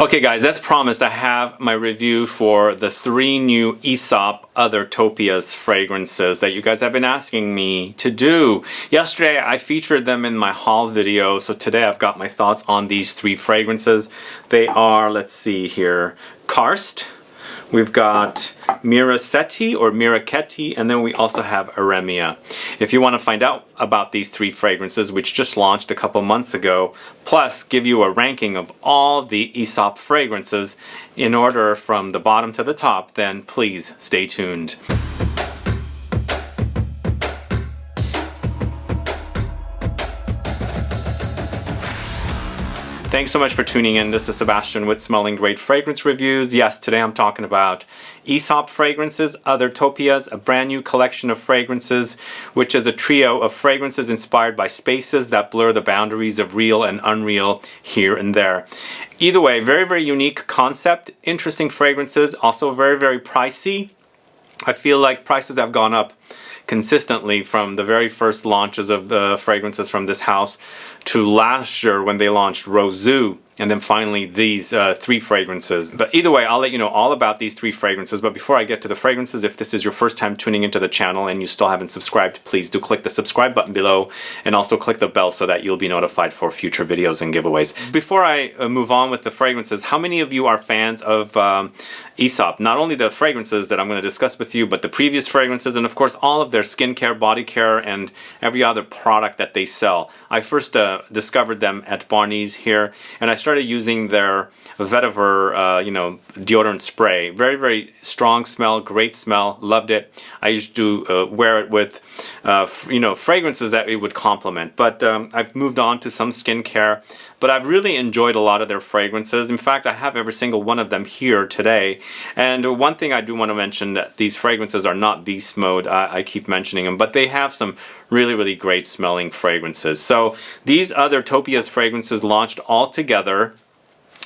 Okay guys, as promised, I have my review for the 3 new Aesop Othertopias fragrances that you guys have been asking me to do. Yesterday I featured them in my haul video, so today I've got my thoughts on these 3 fragrances. They are, let's see here, Karst, we've got Miraceti or Miraceti, and then we also have Eremia. If you want to find out about these 3 fragrances, which just launched a couple months ago, plus give you a ranking of all the Aesop fragrances in order from the bottom to the top, then please stay tuned. Thanks so much for tuning in. This is Sebastian with Smelling Great Fragrance Reviews. Yes, today I'm talking about Aesop fragrances, Othertopias, a brand new collection of fragrances, which is a trio of fragrances inspired by spaces that blur the boundaries of real and unreal here and there. Either way, very, very unique concept, interesting fragrances, also very, very pricey. I feel like prices have gone up consistently from the very first launches of the fragrances from this house to last year when they launched Rozu, and then finally these 3 fragrances. But either way, I'll let you know all about these 3 fragrances. But before I get to the fragrances, if this is your first time tuning into the channel and you still haven't subscribed, please do click the subscribe button below and also click the bell so that you'll be notified for future videos and giveaways. Before I move on with the fragrances, how many of you are fans of Aesop? Not only the fragrances that I'm going to discuss with you, but the previous fragrances and of course all of their skincare, body care, and every other product that they sell. I first discovered them at Barney's here, and I started using their vetiver deodorant spray. Very, very strong smell, great smell, loved it. I used to wear it with fragrances that it would complement, but I've moved on to some skincare, but I've really enjoyed a lot of their fragrances. In fact, I have every single one of them here today. And one thing I do want to mention, that these fragrances are not beast mode. I keep mentioning them, but they have some really, really great smelling fragrances. So these Othertopias fragrances launched all together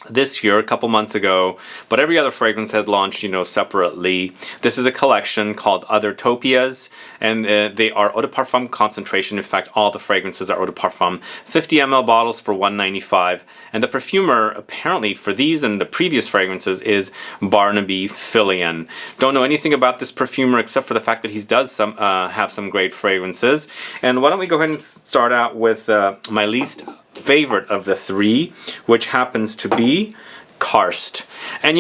this year, a couple months ago, but every other fragrance had launched, separately. This is a collection called Othertopias, and they are Eau De Parfum concentration. In fact, all the fragrances are Eau De Parfum. 50 ml bottles for $1.95. And the perfumer, apparently, for these and the previous fragrances is Barnabé Fillion. Don't know anything about this perfumer except for the fact that he does have some great fragrances. And why don't we go ahead and start out with my least favorite of the 3, which happens to be Karst. And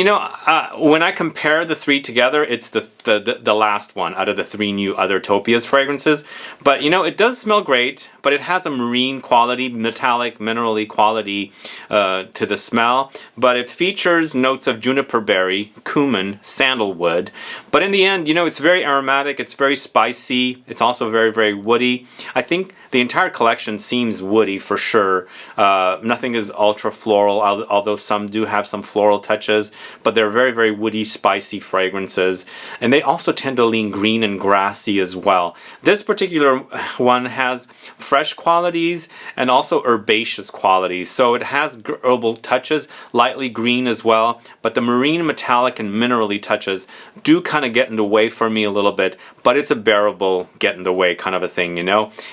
when I compare the 3 together, it's the last one out of the 3 new Othertopias fragrances. But it does smell great, but it has a marine quality, metallic, minerally quality to the smell. But it features notes of juniper berry, cumin, sandalwood. But in the end, it's very aromatic, it's very spicy, it's also very, very woody. I think the entire collection seems woody for sure. Nothing is ultra floral, although some do have some floral touches, but they're very, very woody, spicy fragrances. And they also tend to lean green and grassy as well. This particular one has fresh qualities and also herbaceous qualities. So it has herbal touches, lightly green as well, but the marine, metallic, and minerally touches do kind of get in the way for me a little bit, but it's a bearable get in the way kind of a thing,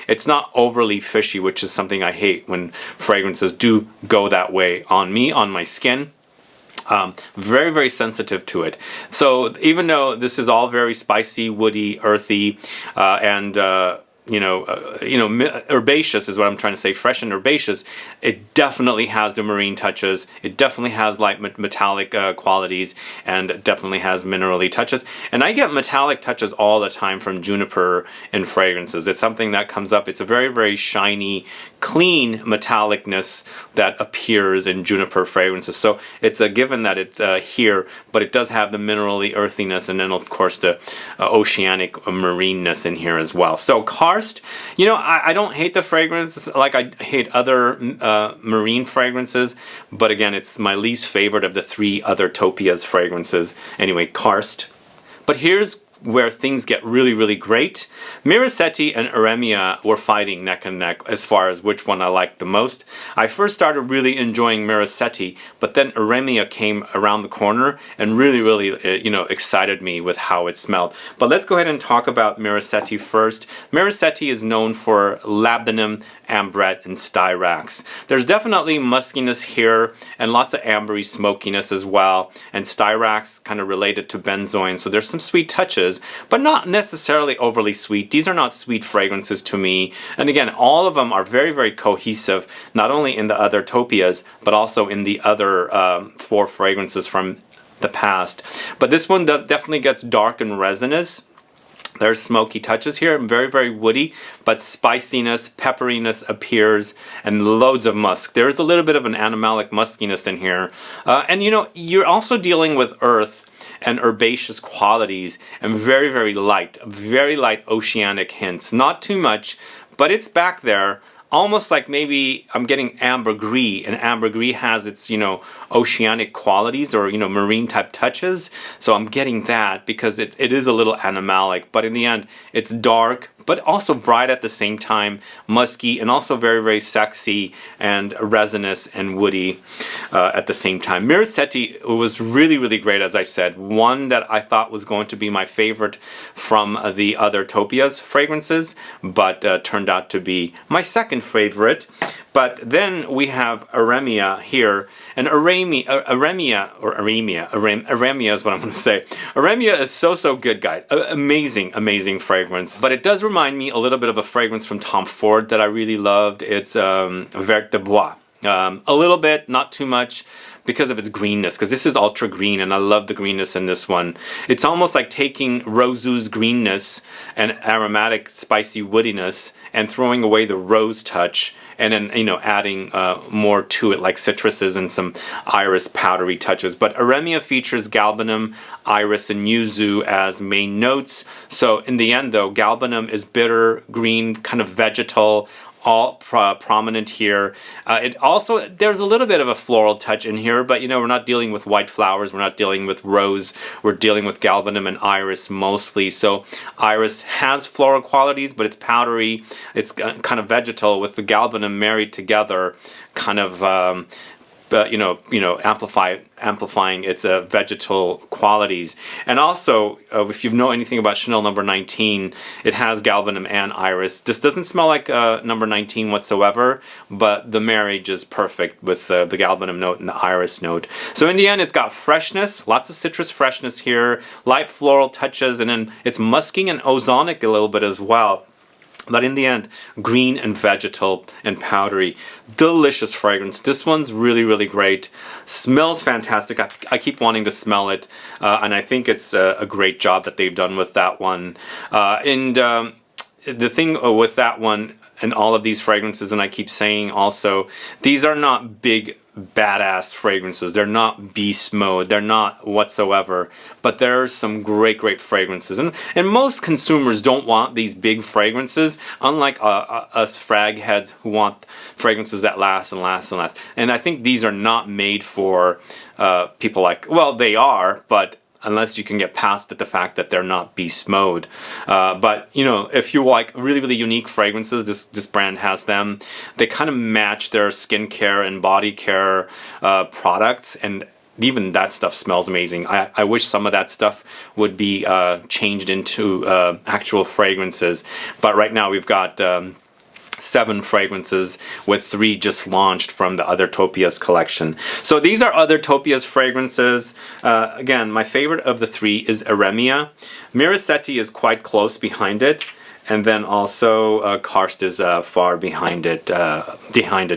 It's not overly fishy, which is something I hate when fragrances do go that way on me, on my skin. Very, very sensitive to it. So even though this is all very spicy, woody, earthy, and herbaceous is what I'm trying to say, fresh and herbaceous, it definitely has the marine touches, it definitely has light metallic qualities, and definitely has minerally touches. And I get metallic touches all the time from juniper in fragrances. It's something that comes up. It's a very, very shiny, clean metallicness that appears in juniper fragrances. So it's a given that it's here, but it does have the minerally earthiness, and then of course the oceanic marineness in here as well. So Karst, I don't hate the fragrance like I hate other marine fragrances, but again, it's my least favorite of the 3 Othertopias fragrances. Anyway, Karst. But here's where things get really, really great. Miraceti and Eremia were fighting neck and neck as far as which one I liked the most. I first started really enjoying Miraceti, but then Eremia came around the corner and really, really, you know, excited me with how it smelled. But let's go ahead and talk about Miraceti first. Miraceti is known for Labdanum, Ambrette, and Styrax. There's definitely muskiness here and lots of ambery smokiness as well, and Styrax kind of related to benzoin, so there's some sweet touches, but not necessarily overly sweet. These are not sweet fragrances to me, and again, all of them are very, very cohesive, not only in the Othertopias, but also in the other 4 fragrances from the past. But this one definitely gets dark and resinous. There's smoky touches here, very, very woody, but spiciness, pepperiness appears, and loads of musk. There's a little bit of an animalic muskiness in here. And you know, you're also dealing with earth and herbaceous qualities, and very, very light oceanic hints. Not too much, but it's back there. Almost like maybe I'm getting ambergris, and ambergris has its, you know, oceanic qualities, or, you know, marine type touches. So I'm getting that because it is a little animalic, but in the end it's dark, but also bright at the same time, musky, and also very, very sexy and resinous and woody at the same time. Miraceti was really, really great, as I said. One that I thought was going to be my favorite from the Othertopias fragrances, but turned out to be my second favorite. But then we have Eremia here, and Eremia is what I'm going to say. Eremia is so good, guys. Amazing fragrance. But it does remind me a little bit of a fragrance from Tom Ford that I really loved. It's Vert de Bois. A little bit, not too much, because of its greenness, because this is ultra green, and I love the greenness in this one. It's almost like taking Rozu's greenness and aromatic spicy woodiness and throwing away the rose touch, and then, you know, adding more to it, like citruses and some iris powdery touches. But Eremia features Galbanum, iris, and Yuzu as main notes. So in the end though, Galbanum is bitter, green, kind of vegetal, all prominent here. It also, there's a little bit of a floral touch in here, but you know, we're not dealing with white flowers, we're not dealing with rose, we're dealing with Galbanum and iris mostly. So iris has floral qualities, but it's powdery, it's kind of vegetal, with the Galbanum married together, kind of amplifying its vegetal qualities. And also, if you know anything about Chanel number 19, it has Galbanum and iris. This doesn't smell like number 19 whatsoever, but the marriage is perfect with the Galbanum note and the iris note. So in the end, it's got freshness, lots of citrus freshness here, light floral touches, and then it's musking and ozonic a little bit as well. But in the end, green and vegetal and powdery. Delicious fragrance. This one's really, really great. Smells fantastic. I keep wanting to smell it. And I think it's a great job that they've done with that one. The thing with that one and all of these fragrances, and I keep saying also, these are not big badass fragrances. They're not beast mode. They're not whatsoever. But there are some great fragrances. And most consumers don't want these big fragrances, unlike us frag heads who want fragrances that last and last and last. And I think these are not made for people like, well, they are, but unless you can get past the fact that they're not beast mode. But you know, if you like really, really unique fragrances, this brand has them. They kind of match their skincare and body care products, and even that stuff smells amazing. I wish some of that stuff would be changed into actual fragrances. But right now we've got 7 fragrances, with 3 just launched from the Othertopias collection. So these are Othertopias fragrances. Again, my favorite of the 3 is Eremia. Miraceti is quite close behind it, and then also Karst is far behind it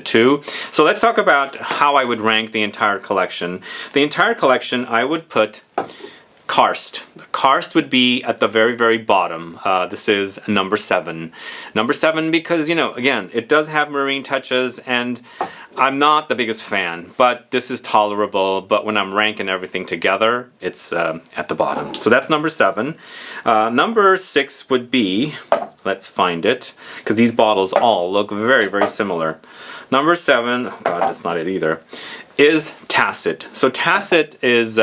too. So let's talk about how I would rank the entire collection. The entire collection, I would put Karst. Karst would be at the very, very bottom. This is number 7. Number 7 because, you know, again, it does have marine touches, and I'm not the biggest fan, but this is tolerable. But when I'm ranking everything together, it's at the bottom. So that's number 7. Number 6 would be, let's find it, because these bottles all look very, very similar. Number 7, oh God, that's not it either, is Tacit. So Tacit is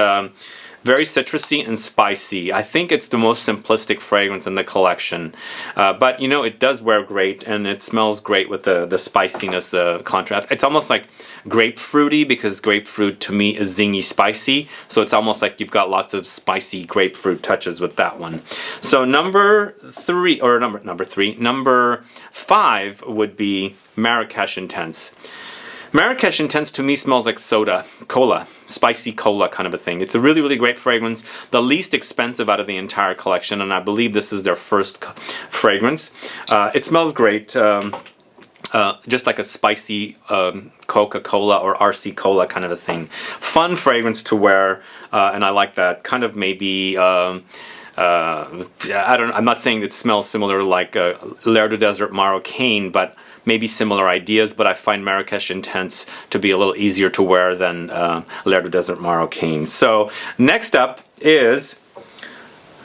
very citrusy and spicy. I think it's the most simplistic fragrance in the collection, but you know, it does wear great, and it smells great with the spiciness contrast. It's almost like grapefruity, because grapefruit to me is zingy spicy, so it's almost like you've got lots of spicy grapefruit touches with that one. So number 5 would be Marrakesh Intense. Marrakesh Intense to me smells like soda, cola, spicy cola kind of a thing. It's a really, really great fragrance, the least expensive out of the entire collection, and I believe this is their first fragrance. It smells great, just like a spicy Coca-Cola or RC Cola kind of a thing. Fun fragrance to wear, and I like that. Kind of maybe... I'm not saying it smells similar like L'Air du Desert Marocain, but maybe similar ideas, but I find Marrakesh Intense to be a little easier to wear than L'Air du Desert Marocain. So next up is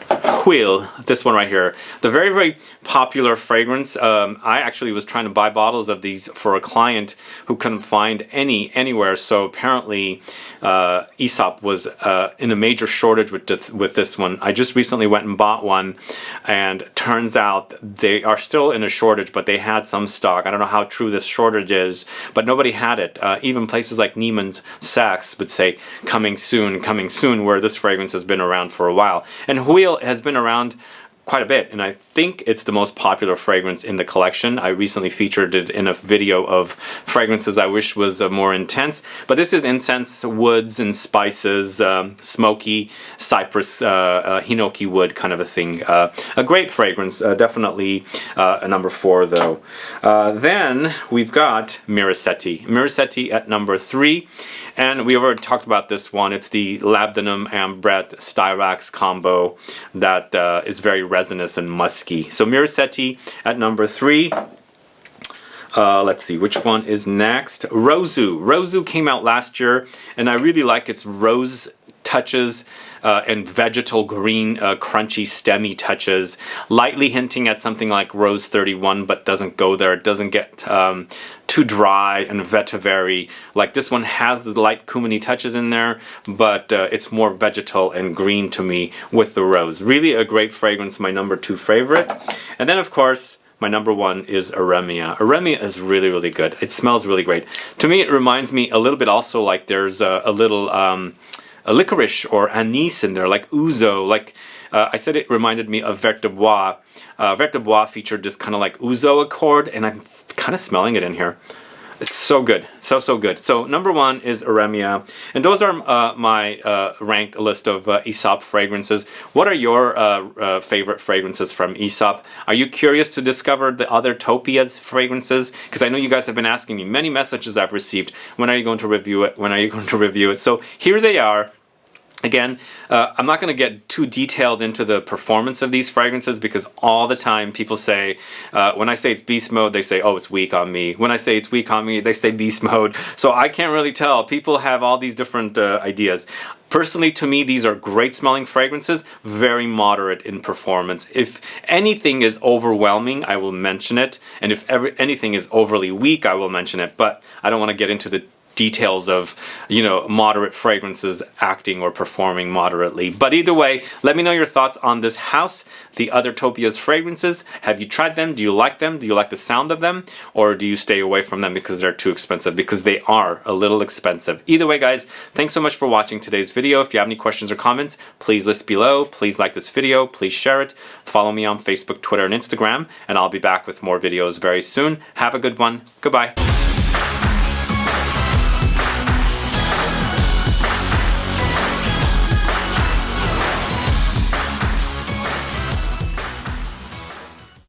Hwyl, this one right here. The very, very popular fragrance. I actually was trying to buy bottles of these for a client who couldn't find anywhere. So apparently Aesop was in a major shortage with this one. I just recently went and bought one, and turns out they are still in a shortage, but they had some stock. I don't know how true this shortage is, but nobody had it. Even places like Neiman's Saks would say coming soon, where this fragrance has been around for a while. And Hwyl has been around quite a bit, and I think it's the most popular fragrance in the collection. I recently featured it in a video of fragrances I wish was more intense, but this is incense, woods and spices, smoky cypress, hinoki wood kind of a thing. A great fragrance, definitely a number 4 though. Then we've got Miraceti. Miraceti at number 3. And we already talked about this one. It's the Labdanum Ambrette Styrax combo that is very resinous and musky. So Miraceti at number 3. Let's see, which one is next? Rozu. Rozu came out last year, and I really like its rose touches and vegetal green, crunchy, stemmy touches, lightly hinting at something like Rose 31, but doesn't go there. It doesn't get too dry and vetiver. Like this one has the light cuminy touches in there, but it's more vegetal and green to me with the rose. Really a great fragrance, my number 2 favorite. And then of course, my number 1 is Eremia. Eremia is really, really good. It smells really great. To me, it reminds me a little bit also like there's a little a licorice or anise in there, like ouzo. Like I said, it reminded me of Vert de Bois. Vert de Bois featured this kind of like ouzo accord, and I'm kind of smelling it in here. It's so good, so good. So number 1 is Eremia, and those are my ranked list of Aesop fragrances. What are your favorite fragrances from Aesop? Are you curious to discover the other Topias fragrances? Because I know you guys have been asking me, many messages I've received, when are you going to review it? When are you going to review it? So here they are. Again, I'm not going to get too detailed into the performance of these fragrances, because all the time people say, when I say it's beast mode, they say, oh, it's weak on me. When I say it's weak on me, they say beast mode. So I can't really tell. People have all these different ideas. Personally, to me, these are great smelling fragrances, very moderate in performance. If anything is overwhelming, I will mention it. And if anything is overly weak, I will mention it. But I don't want to get into the details of, you know, moderate fragrances acting or performing moderately. But either way, let me know your thoughts on this house, the other Topias fragrances. Have you tried them? Do you like them? Do you like the sound of them? Or do you stay away from them because they're too expensive? Because they are a little expensive. Either way, guys, thanks so much for watching today's video. If you have any questions or comments, please list below. Please like this video. Please share it. Follow me on Facebook, Twitter, and Instagram. And I'll be back with more videos very soon. Have a good one. Goodbye.